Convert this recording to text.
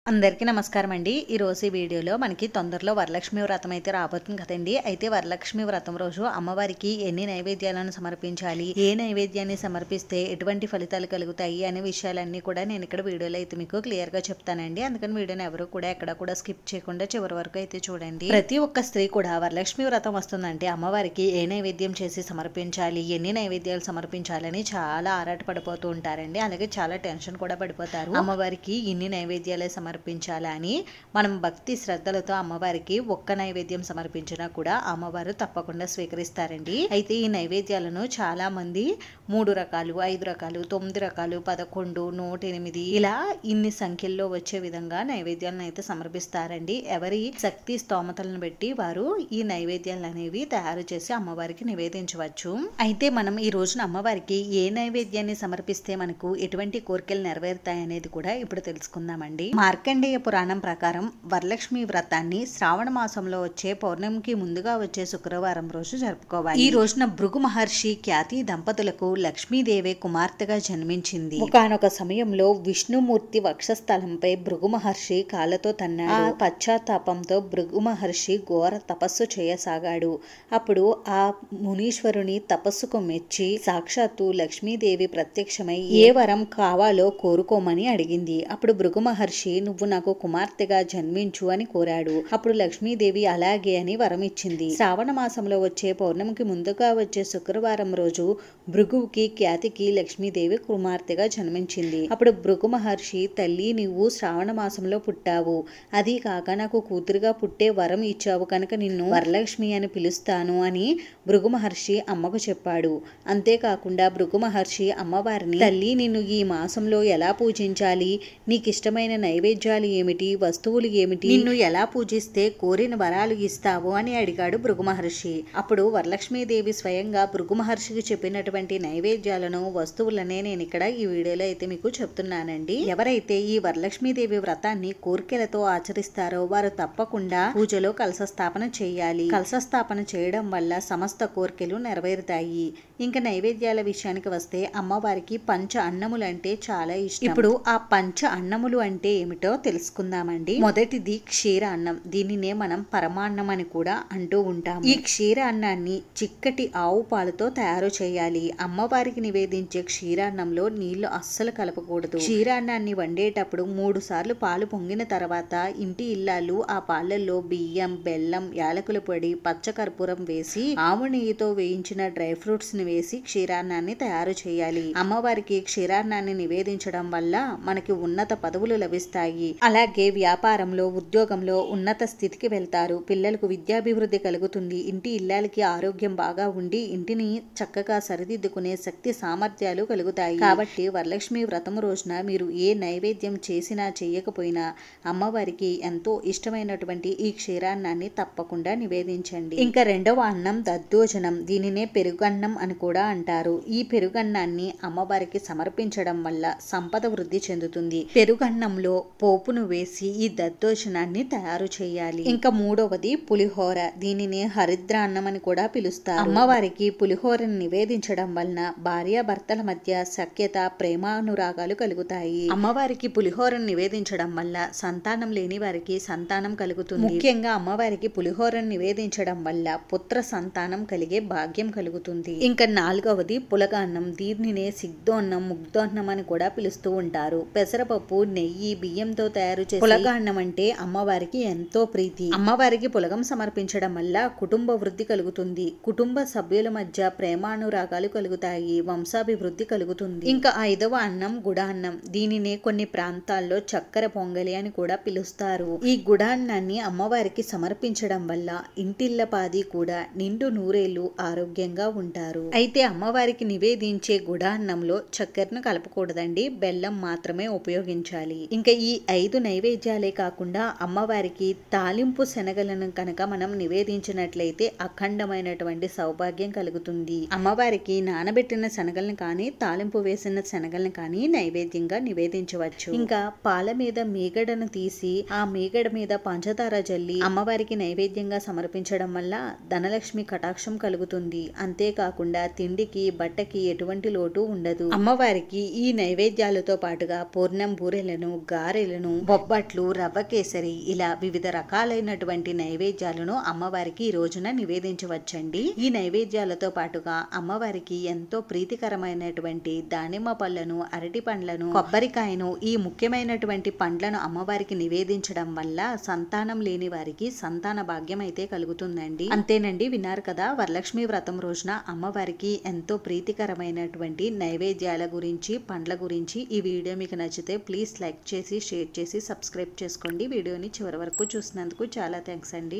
అందరికీ నమస్కారం అండి. ఈరోజు ఈ వీడియోలో మనకి తొందరలో వరలక్ష్మి వ్రతం అయితే రాబోతుంది కదండి. అయితే వరలక్ష్మి వ్రతం రోజు అమ్మవారికి ఎన్ని నైవేద్యాలను సమర్పించాలి, ఏ నైవేద్యాన్ని సమర్పిస్తే ఎటువంటి ఫలితాలు కలుగుతాయి అనే విషయాలన్నీ కూడా నేను ఇక్కడ వీడియోలో అయితే మీకు క్లియర్గా చెప్తానండి. అందుకని వీడియోని ఎవరు కూడా ఎక్కడ కూడా స్కిప్ చేయకుండా చివరి వరకు అయితే చూడండి. ప్రతి ఒక్క స్త్రీ కూడా వరలక్ష్మి వ్రతం వస్తుందంటే అమ్మవారికి ఏ నైవేద్యం చేసి సమర్పించాలి, ఎన్ని నైవేద్యాలు సమర్పించాలని చాలా ఆరాట పడిపోతూ ఉంటారండి. అలాగే చాలా టెన్షన్ కూడా పడిపోతారు. అమ్మవారికి ఇన్ని నైవేద్యాలే సమర్పించాలని మనం భక్తి శ్రద్ధలతో అమ్మవారికి ఒక్క నైవేద్యం సమర్పించినా కూడా అమ్మవారు తప్పకుండా స్వీకరిస్తారండి. అయితే ఈ నైవేద్యాలను చాలా మంది 3 రకాలు, 5 రకాలు, 9 రకాలు, 11, 108 ఇలా ఇన్ని సంఖ్యల్లో వచ్చే విధంగా నైవేద్యాలను అయితే సమర్పిస్తారండి. ఎవరి శక్తి స్తోమతలను బట్టి వారు ఈ నైవేద్యాలు అనేవి తయారు చేసి అమ్మవారికి నివేదించవచ్చు. అయితే మనం ఈ రోజున అమ్మవారికి ఏ నైవేద్యాన్ని సమర్పిస్తే మనకు ఎటువంటి కోరికలు నెరవేరుతాయి అనేది కూడా ఇప్పుడు తెలుసుకుందామండి. మార్కండేయ పురాణం ప్రకారం వరలక్ష్మి వ్రతాన్ని శ్రావణ మాసంలో వచ్చే పౌర్ణమికి ముందుగా వచ్చే శుక్రవారం రోజు జరుపుకోవాలి. ఈ రోజున భృగు మహర్షి ఖ్యాతి దంపతులకు లక్ష్మీదేవి కుమార్తెగా జన్మించింది. ఒకానొక సమయంలో విష్ణుమూర్తి వక్షస్థలంపై భృగు మహర్షి కాళ్ళతో తన్నాడు. ఆ పశ్చాత్తాపంతో భృగు మహర్షి ఘోర తపస్సు చేయసాగాడు. అప్పుడు ఆ మునీశ్వరుని తపస్సుకు మెచ్చి సాక్షాత్తు లక్ష్మీదేవి ప్రత్యక్షమై ఏ వరం కావాలో కోరుకోమని అడిగింది. అప్పుడు భృగు మహర్షి నువ్వు నాకు కుమార్తెగా జన్మించు అని కోరాడు. అప్పుడు లక్ష్మీదేవి అలాగే అని వరం ఇచ్చింది. శ్రావణ మాసంలో వచ్చే పౌర్ణమికి ముందుగా వచ్చే శుక్రవారం రోజు భృగువుకి ఖ్యాతికి లక్ష్మీదేవి కుమార్తెగా జన్మించింది. అప్పుడు భృగు మహర్షి తల్లి నీవు శ్రావణ మాసంలో పుట్టావు, అది కాక నాకు కూతురుగా పుట్టే వరం ఇచ్చావు కనుక నిన్ను వరలక్ష్మి అని పిలుస్తాను అని భృగు మహర్షి అమ్మకు చెప్పాడు. అంతేకాకుండా భృగు మహర్షి అమ్మవారిని తల్లి నిన్ను ఈ మాసంలో ఎలా పూజించాలి, నీకిష్టమైన నైవేద్యాలు ఏమిటి, వస్తువులు ఏమిటి, నిన్ను ఎలా పూజిస్తే కోరిన వరాలు ఇస్తావు అని అడిగాడు భృగు మహర్షి. అప్పుడు వరలక్ష్మీదేవి స్వయంగా భృగు మహర్షికి చెప్పినటువంటి నైవేద్యాలను వస్తువులనే నేను ఇక్కడ ఈ వీడియోలో అయితే మీకు చెప్తున్నానండి. ఎవరైతే ఈ వరలక్ష్మీదేవి వ్రతాన్ని కోరికలతో ఆచరిస్తారో వారు తప్పకుండా పూజలో కలశ స్థాపన చేయాలి. కలశ స్థాపన చేయడం వల్ల సమస్త కోరికలు నెరవేరుతాయి. ఇంకా నైవేద్యాల విషయానికి వస్తే అమ్మవారికి పంచ అన్నములు అంటే చాలా ఇష్టం. ఇప్పుడు ఆ పంచ అన్నములు అంటే ఏమిటో తెలుసుకుందామండి. మొదటిది క్షీర అన్నం. దీనినే మనం పరమాన్నం అని కూడా అంటూ ఉంటాం. ఈ క్షీర అన్నాన్ని చిక్కటి ఆవు పాలతో తయారు చేయాలి. అమ్మవారికి నివేదించే క్షీరాన్నంలో నీళ్లు అస్సలు కలపకూడదు. క్షీరాన్నాన్ని వండేటప్పుడు 3 సార్లు పాలు పొంగిన తర్వాత ఇంటి ఇల్లాలు ఆ పాలల్లో బియ్యం, బెల్లం, యాలకుల పొడి, పచ్చకర్పూరం వేసి ఆవు నెయ్యితో వేయించిన డ్రై ఫ్రూట్స్ ని వేసి క్షీరాన్నాన్ని తయారు చేయాలి. అమ్మవారికి క్షీరాన్నాన్ని నివేదించడం వల్ల మనకి ఉన్నత పదవులు లభిస్తాయి. అలాగే వ్యాపారంలో, ఉద్యోగంలో ఉన్నత స్థితికి వెళ్తారు. పిల్లలకు విద్యాభివృద్ధి కలుగుతుంది. ఇంటి ఇల్లాలకి ఆరోగ్యం బాగా ఉండి ఇంటిని చక్కగా సరిదిద్దుకునే శక్తి సామర్థ్యాలు కలుగుతాయి. కాబట్టి వరలక్ష్మి వ్రతం రోజున మీరు ఏ నైవేద్యం చేసినా చేయకపోయినా అమ్మవారికి ఎంతో ఇష్టమైనటువంటి ఈ క్షీరాన్నాన్ని తప్పకుండా నివేదించండి. ఇంకా రెండవ అన్నం దద్దోజనం. దీనినే పెరుగన్నం అని కూడా అంటారు. ఈ పెరుగన్నాన్ని అమ్మవారికి సమర్పించడం వల్ల సంపద వృద్ధి చెందుతుంది. పెరుగన్నంలో పోపును వేసి ఈ దద్దోజనాన్ని తయారు చేయాలి. ఇంకా మూడవది పులిహోర. దీనిని హరిద్రాన్నం అని కూడా పిలుస్తారు. అమ్మవారికి పులిహోరను నివేదించడం వలన భార్యాభర్తల మధ్య సఖ్యత, ప్రేమానురాగాలు కలుగుతాయి. అమ్మవారికి పులిహోరను నివేదించడం వల్ల సంతానం లేని వారికి సంతానం కలుగుతుంది. ముఖ్యంగా అమ్మవారికి పులిహోరను నివేదించడం వల్ల పుత్ర సంతానం కలిగే భాగ్యం కలుగుతుంది. ఇంకా నాలుగవది పులగాన్నం. దీనినే సిగ్ధోన్నం, ముగ్ధోన్నం అని కూడా పిలుస్తూ ఉంటారు. పెసరపప్పు, నెయ్యి, బియ్యంతో తయారు చేసే పులగాన్నం అంటే అమ్మవారికి ఎంతో ప్రీతి. అమ్మవారికి పులగం సమర్పించడం వల్ల కుటుంబ వృద్ధి కలుగుతుంది. కుటుంబ సభ్యుల మధ్య ప్రేమానురాగాలు కలుగుతాయి. వంశాభివృద్ధి కలుగుతుంది. ఇంకా ఐదవ అన్నం గుడాన్నం. దీనినే కొన్ని ప్రాంతాల్లో చక్కెర పొంగలి అని కూడా పిలుస్తారు. ఈ గుడాన్నాన్ని అమ్మవారికి సమర్పించడం వల్ల ఇంటిల్లపాది కూడా నిండు నూరేళ్లు ఆరోగ్యంగా ఉంటారు. అయితే అమ్మవారికి నివేదించే గుడాన్నంలో చక్కెరను కలపకూడదండి, బెల్లం మాత్రమే ఉపయోగించాలి. ఇంకా ఈ 5 నైవేద్యాలే కాకుండా అమ్మవారికి తాలింపు శనగలను కనుక మనం నివేదించినట్లయితే అఖండమైనటువంటి సౌభాగ్యం కలుగుతుంది. అమ్మవారికి నానబెట్టిన శనగలను కానీ తాలింపు వేసిన శనగలను కానీ నైవేద్యంగా నివేదించవచ్చు. ఇంకా పాల మీద మీగడను తీసి ఆ మీగడ మీద పంచదార జల్లి అమ్మవారికి నైవేద్యంగా సమర్పించడం వల్ల ధనలక్ష్మి కటాక్షం కలుగుతుంది. అంతేకాకుండా తిండికి, బట్టకి ఎటువంటి లోటు ఉండదు. అమ్మవారికి ఈ నైవేద్యాలతో పాటుగా పూర్ణం బూరెలను, గారెలను గారెలను, బొబ్బట్లు, రవ్వ కేసరి ఇలా వివిధ రకాలైనటువంటి నైవేద్యాలను అమ్మవారికి ఈ రోజున నివేదించవచ్చండి. ఈ నైవేద్యాలతో పాటుగా అమ్మవారికి ఎంతో ప్రీతికరమైనటువంటి దానిమ్మ పళ్ళను, అరటి పండ్లను, కొబ్బరికాయను, ఈ ముఖ్యమైనటువంటి పండ్లను అమ్మవారికి నివేదించడం వల్ల సంతానం లేని వారికి సంతాన భాగ్యం అయితే కలుగుతుందండి. అంతేనండి, విన్నారు కదా వరలక్ష్మి వ్రతం రోజున అమ్మవారికి ఎంతో ప్రీతికరమైనటువంటి నైవేద్యాల గురించి, పండ్ల గురించి. ఈ వీడియో మీకు నచ్చితే ప్లీజ్ లైక్ చేసి, షేర్ చేసి, సబ్స్క్రైబ్ చేసుకోండి. వీడియోని చివరి వరకు చూసినందుకు చాలా థ్యాంక్స్ అండి.